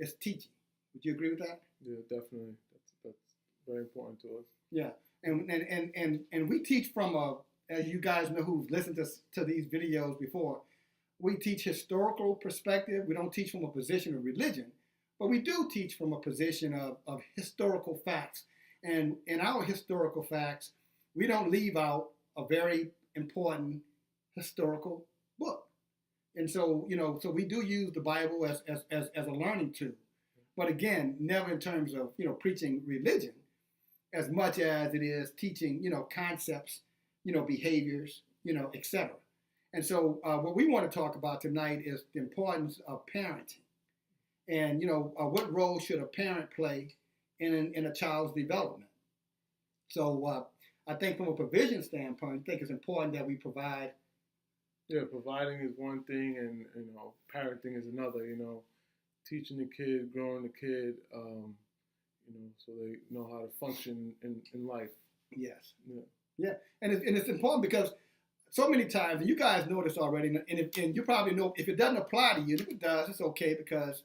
is teaching. Would you agree with that? Yeah, definitely. That's very important to us. Yeah, and we teach from a, as you guys know who've listened to these videos before, we teach historical perspective. We don't teach from a position of religion, but we do teach from a position of historical facts. And in our historical facts, we don't leave out a very important historical book. And so, so we do use the Bible as a learning tool. But again, never in terms of, preaching religion as much as it is teaching, concepts, behaviors, etc. And so what we want to talk about tonight is the importance of parenting. And, what role should a parent play in a child's development? So I think from a provision standpoint, I think it's important that we provide. Yeah, providing is one thing, and parenting is another. Teaching the kid, growing the kid, so they know how to function in life. Yes. Yeah, and it's important because so many times, and you guys know this already, and you probably know if it doesn't apply to you. If it does, it's okay because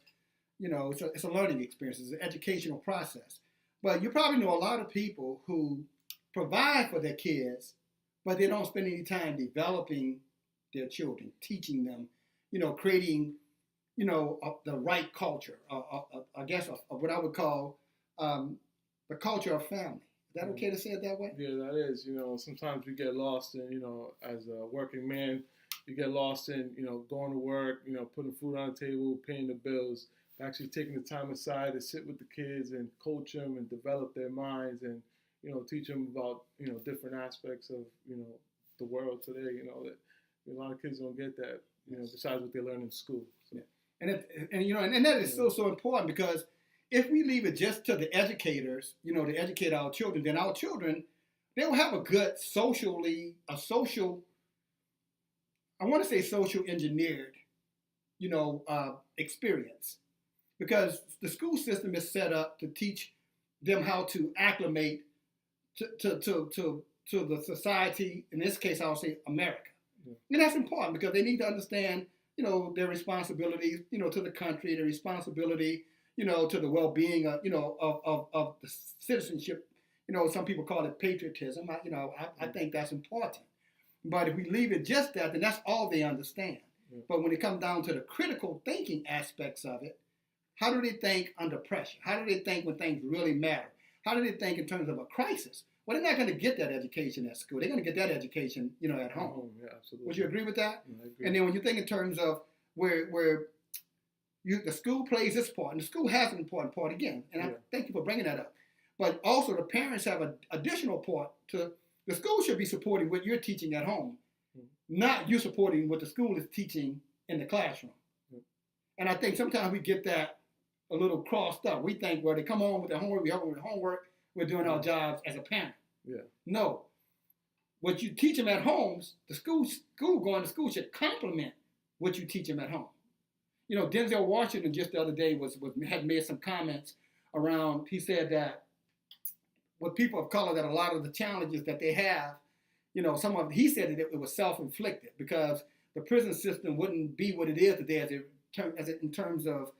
it's a learning experience. It's an educational process. But you probably know a lot of people who provide for their kids, but they don't spend any time developing their children, teaching them, creating, the right culture. I guess what I would call the culture of family. Is that okay to say it that way? Yeah, that is. Sometimes we get lost in, as a working man, you get lost in, going to work, putting food on the table, paying the bills, actually taking the time aside to sit with the kids and coach them and develop their minds and, teach them about, different aspects of, the world today, that a lot of kids don't get that, besides what they learn in school. So. Yeah. And that is so important because if we leave it just to the educators, to educate our children, then our children, they will have a good social engineered, experience. Because the school system is set up to teach them how to acclimate to the society, in this case, I'll say America. Yeah. And that's important because they need to understand, their responsibilities, to the country, their responsibility, to the well-being, of the citizenship. Some people call it patriotism. I think that's important. But if we leave it just that, then that's all they understand. Yeah. But when it comes down to the critical thinking aspects of it, how do they think under pressure? How do they think when things really matter? How do they think in terms of a crisis? Well, they're not going to get that education at school. They're going to get that education, at home. Yeah, absolutely. Would you agree with that? Yeah, I agree. And then when you think in terms of where the school plays its part, and the school has an important part again, and I thank you for bringing that up. But also the parents have an additional part to, the school should be supporting what you're teaching at home, not you supporting what the school is teaching in the classroom. And I think sometimes we get that a little crossed up. We think, well, they come home with their homework, we help them with homework, we're doing our jobs as a parent. Yeah. No. What you teach them at home, the school going to school should complement what you teach them at home. Denzel Washington just the other day had made some comments around, he said that with people of color, that a lot of the challenges that they have, he said that it was self-inflicted because the prison system wouldn't be what it is today in terms of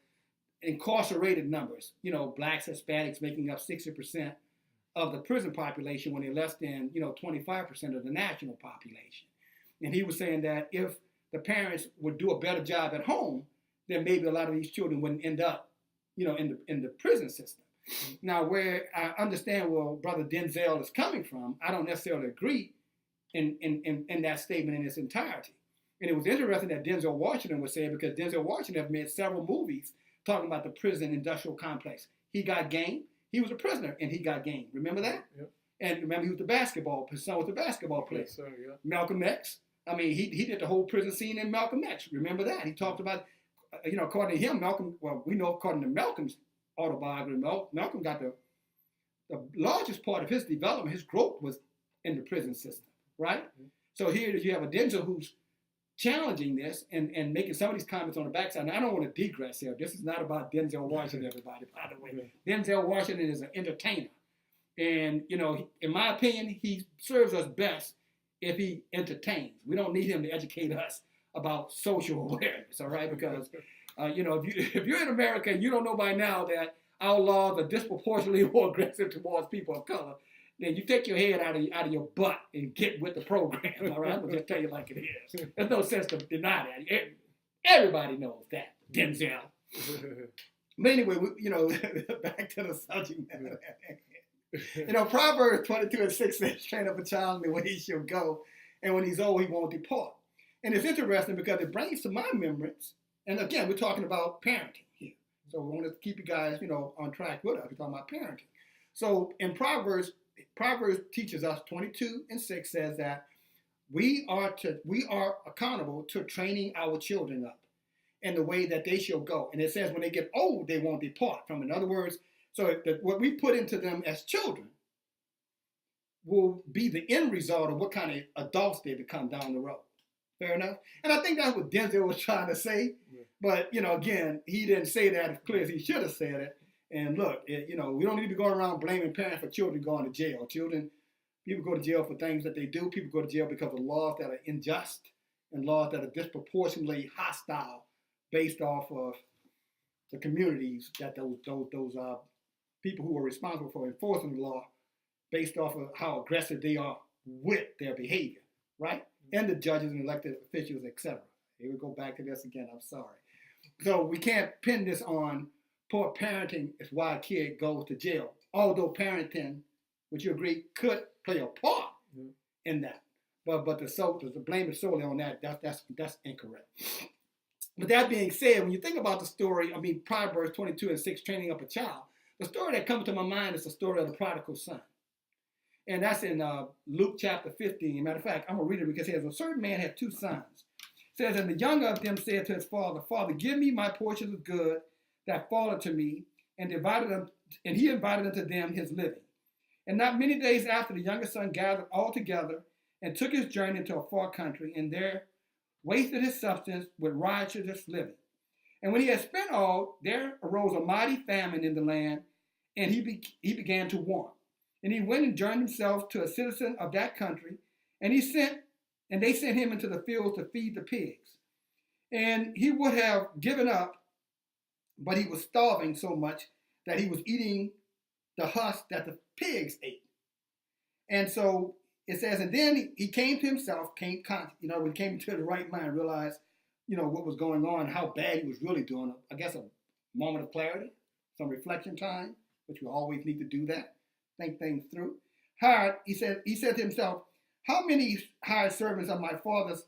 incarcerated numbers. Blacks, Hispanics making up 60% of the prison population when they're less than, 25% of the national population. And he was saying that if the parents would do a better job at home, then maybe a lot of these children wouldn't end up, in the prison system. Now, where I understand where Brother Denzel is coming from, I don't necessarily agree in that statement in its entirety. And it was interesting that Denzel Washington was saying, because Denzel Washington has made several movies talking about the prison industrial complex. He got game. He was a prisoner, and he got game. Remember that? Yep. And remember, his son was a basketball player. Yes, sir, yeah. Malcolm X. I mean, he did the whole prison scene in Malcolm X. Remember that? He talked about, according to him, we know according to Malcolm's autobiography, Malcolm got the largest part of his development, his growth was in the prison system, right? Mm-hmm. So here you have a Denzel who's challenging this and making some of these comments on the backside. Now, I don't want to digress here. This is not about Denzel Washington, everybody, by the way. Yeah. Denzel Washington is an entertainer. And, in my opinion, he serves us best if he entertains. We don't need him to educate us about social awareness, all right? Because If you're in America and you don't know by now that our laws are disproportionately more aggressive towards people of color, then you take your head out of your butt and get with the program. All right, I'm gonna just tell you like it is. There's no sense to deny that. Everybody knows that, Denzel. But anyway, back to the subject matter. Proverbs 22:6 says, "Train up a child in the way he shall go, and when he's old, he won't depart." And it's interesting because it brings to my remembrance. And again, we're talking about parenting here. So we want to keep you guys, on track with us. We're talking about parenting. So in Proverbs teaches us 22:6 says that we are accountable to training our children up in the way that they shall go. And it says when they get old, they won't depart from it. In other words, so what we put into them as children will be the end result of what kind of adults they become down the road. Fair enough? And I think that's what Denzel was trying to say. Yeah. But, again, he didn't say that as clear as he should have said it. And look, we don't need to be going around blaming parents for children going to jail. People go to jail for things that they do. People go to jail because of laws that are unjust and laws that are disproportionately hostile based off of the communities that those people who are responsible for enforcing the law based off of how aggressive they are with their behavior, right? And the judges and elected officials, etc. Here we go back to this again. I'm sorry. So we can't pin this on poor parenting is why a kid goes to jail. Although parenting, would you agree, could play a part in that. But the blame is solely on that. That's incorrect. But that being said, when you think about the story, Proverbs 22:6, training up a child, the story that comes to my mind is the story of the prodigal son. And that's in Luke chapter 15. Matter of fact, I'm going to read it because it says, a certain man had two sons. It says, and the younger of them said to his father, Father, give me my portion of good that falleth to me, and he invited unto them his living. And not many days after, the younger son gathered all together and took his journey into a far country, and there wasted his substance with riotous living. And when he had spent all, there arose a mighty famine in the land, and he began to want. And he went and joined himself to a citizen of that country, and they sent him into the fields to feed the pigs. And he would have given up, but he was starving so much that he was eating the husk that the pigs ate. And so it says, and then he came to himself, when he came to the right mind, realized, what was going on, how bad he was really doing. I guess a moment of clarity, some reflection time, which we always need to do that. Think things through. He said to himself, how many hired servants of my father's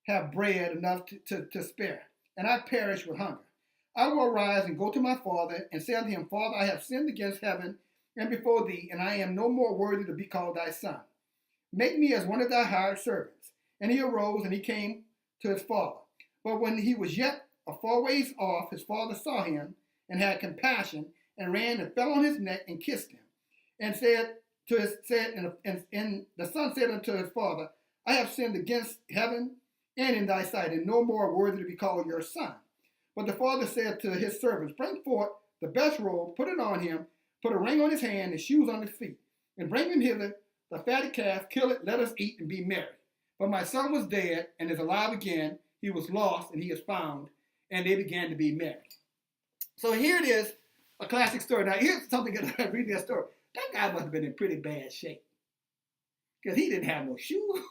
have bread enough to spare, and I perish with hunger? I will arise and go to my father and say unto him, Father, I have sinned against heaven and before thee, and I am no more worthy to be called thy son. Make me as one of thy hired servants. And he arose and he came to his father. But when he was yet a far ways off, his father saw him and had compassion and ran and fell on his neck and kissed him. And the son said unto his father, I have sinned against heaven and in thy sight, and no more worthy to be called your son. But the father said to his servants, bring forth the best robe, put it on him, put a ring on his hand and shoes on his feet, and bring him hither the fatted calf, kill it, let us eat and be merry. But my son was dead and is alive again. He was lost and he is found, and they began to be merry. So here it is, a classic story. Now here's something that I read that story. That guy must have been in pretty bad shape because he didn't have no shoes.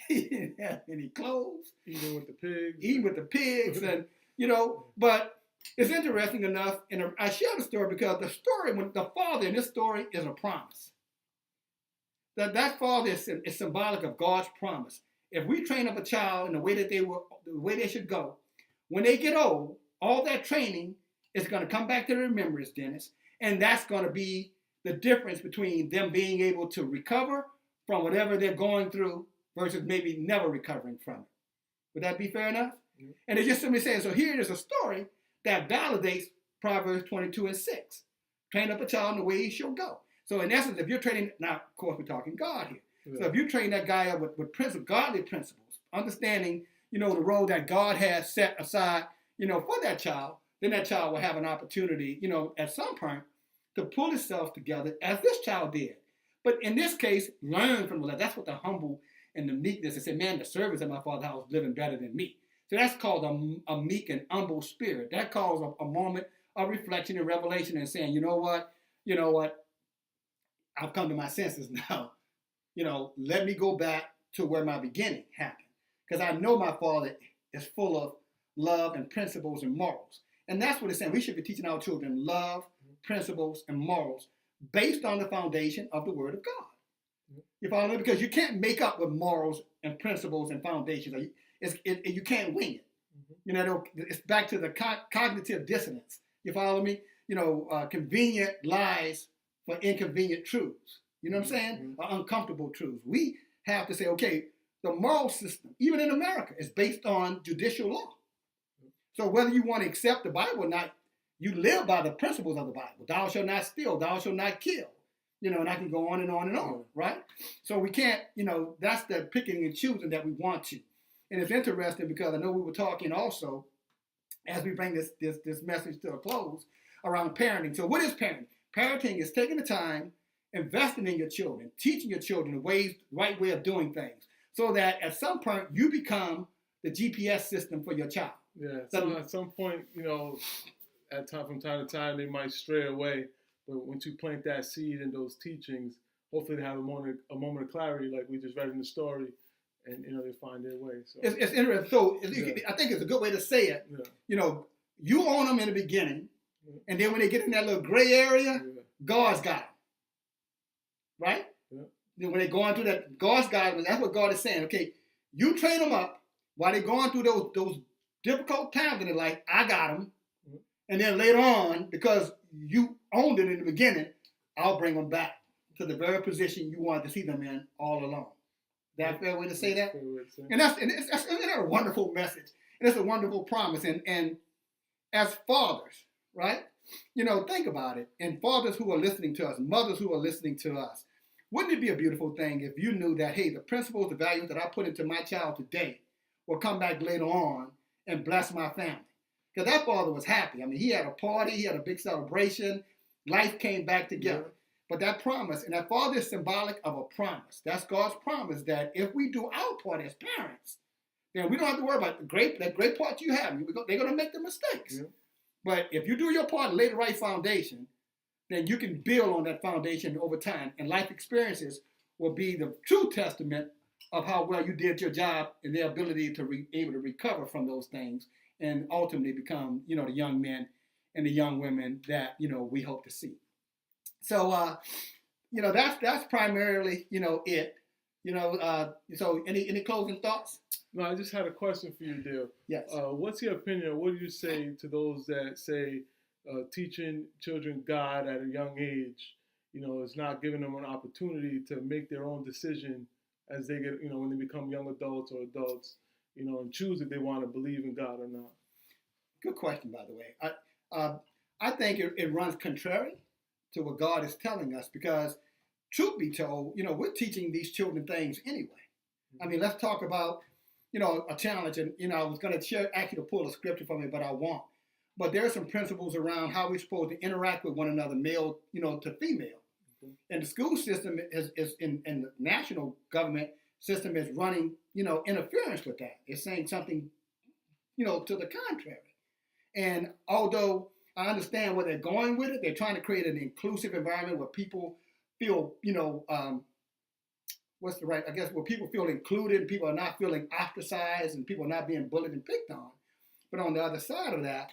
He didn't have any clothes. Eating with the pigs. And, but it's interesting enough. And I share the story because the father in this story is a promise. That father is symbolic of God's promise. If we train up a child in the way that the way they should go, when they get old, all that training is going to come back to their remembrance, Dennis. And that's going to be the difference between them being able to recover from whatever they're going through versus maybe never recovering from it. Would that be fair enough? Mm-hmm. And it's just simply saying, so here is a story that validates Proverbs 22:6. Train up a child in the way he shall go. So in essence, if you're training, now of course we're talking God here. Yeah. So if you train that guy up with godly principles, understanding, the role that God has set aside, for that child, then that child will have an opportunity, at some point to pull itself together as this child did. But in this case, learn from the lesson. That's what the humble and the meekness, and say, man, the servants of my father's house living better than me. So that's called a meek and humble spirit. That calls a moment of reflection and revelation and saying, you know what, I've come to my senses now. Let me go back to where my beginning happened. Because I know my Father is full of love and principles and morals. And that's what it's saying. We should be teaching our children love, principles, and morals based on the foundation of the Word of God. You follow me? Because you can't make up with morals and principles and foundations. You can't wing it. It's back to the cognitive dissonance. You follow me? Convenient lies for inconvenient truths. You know what I'm saying? Or uncomfortable truths. We have to say, okay, the moral system, even in America, is based on judicial law. So whether you want to accept the Bible or not, you live by the principles of the Bible. Thou shalt not steal. Thou shalt not kill. And I can go on and on and on, right? So we can't, that's the picking and choosing that we want to. And it's interesting because I know we were talking also, as we bring this message to a close, around parenting. So what is parenting? Parenting is taking the time, investing in your children, teaching your children the right way of doing things, so that at some point you become the GPS system for your child. Yeah, so at some point, from time to time, they might stray away. But once you plant that seed in those teachings, hopefully they have a moment of clarity, like we just read in the story, and they find their way. So it's interesting. So I think it's a good way to say it. Yeah. You own them in the beginning, and then when they get in that little gray area, God's got them. Right? Yeah. When they're going through that, God's got them. That's what God is saying. Okay, you train them up while they're going through those difficult times in their life. I got them. And then later on, because you owned it in the beginning, I'll bring them back to the very position you wanted to see them in all along. Is that a fair way to say that? And that's a wonderful message. And it's a wonderful promise. And as fathers, right? Think about it. And fathers who are listening to us, mothers who are listening to us, wouldn't it be a beautiful thing if you knew that, hey, the principles, the values that I put into my child today will come back later on and bless my family? Because that father was happy. I mean, he had a party, he had a big celebration, life came back together. Yeah. But that promise, and that father is symbolic of a promise. That's God's promise that if we do our part as parents, then we don't have to worry about that great part you have. They're going to make the mistakes. Yeah. But if you do your part and lay the right foundation, then you can build on that foundation over time. And life experiences will be the true testament of how well you did your job and their ability to be able to recover from those things and ultimately become, the young men and the young women that, we hope to see. So, that's primarily, it. So any closing thoughts? No, I just had a question for you, Dale. Yes. What's your opinion? What do you say to those that say teaching children God at a young age, is not giving them an opportunity to make their own decision as they get, when they become young adults or adults, and choose if they want to believe in God or not? Good question, by the way. I think it runs contrary to what God is telling us because, truth be told, we're teaching these children things anyway. I mean, let's talk about, a challenge. And, I was going to ask you to pull a scripture for me, but I won't. But there are some principles around how we're supposed to interact with one another, male, to female. Mm-hmm. And the school system is in the national government system is running, interference with that. It's saying something, to the contrary. And although I understand where they're going with it, they're trying to create an inclusive environment where people feel, where people feel included, people are not feeling ostracized, and people are not being bullied and picked on. But on the other side of that,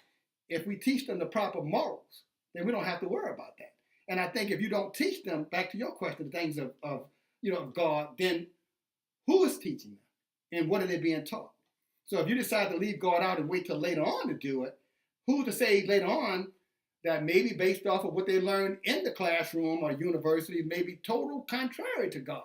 if we teach them the proper morals, then we don't have to worry about that. And I think if you don't teach them, back to your question, the things of God, then who is teaching them? And what are they being taught? So if you decide to leave God out and wait till later on to do it, who's to say later on that maybe based off of what they learned in the classroom or university may be total contrary to God?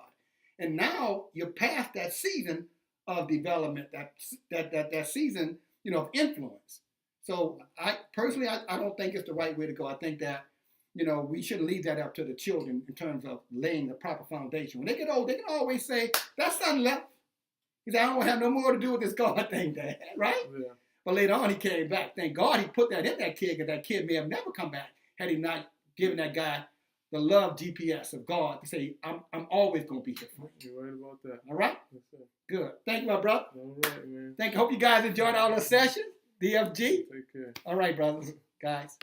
And now you're past that season of development, that season, of influence. So I personally don't think it's the right way to go. I think that, we shouldn't leave that up to the children in terms of laying the proper foundation. When they get old, they can always say, that son left. He said, I don't have no more to do with this God thing, Dad, right? Yeah. But later on, he came back. Thank God he put that in that kid, because that kid may have never come back had he not given that guy the love GPS of God to say, I'm always going to be here for you. You're right about that. All right? Yes, sir. Good. Thank you, my brother. All right, man. Hope you guys enjoyed all the sessions. DFG. Take care. All right, brothers, guys.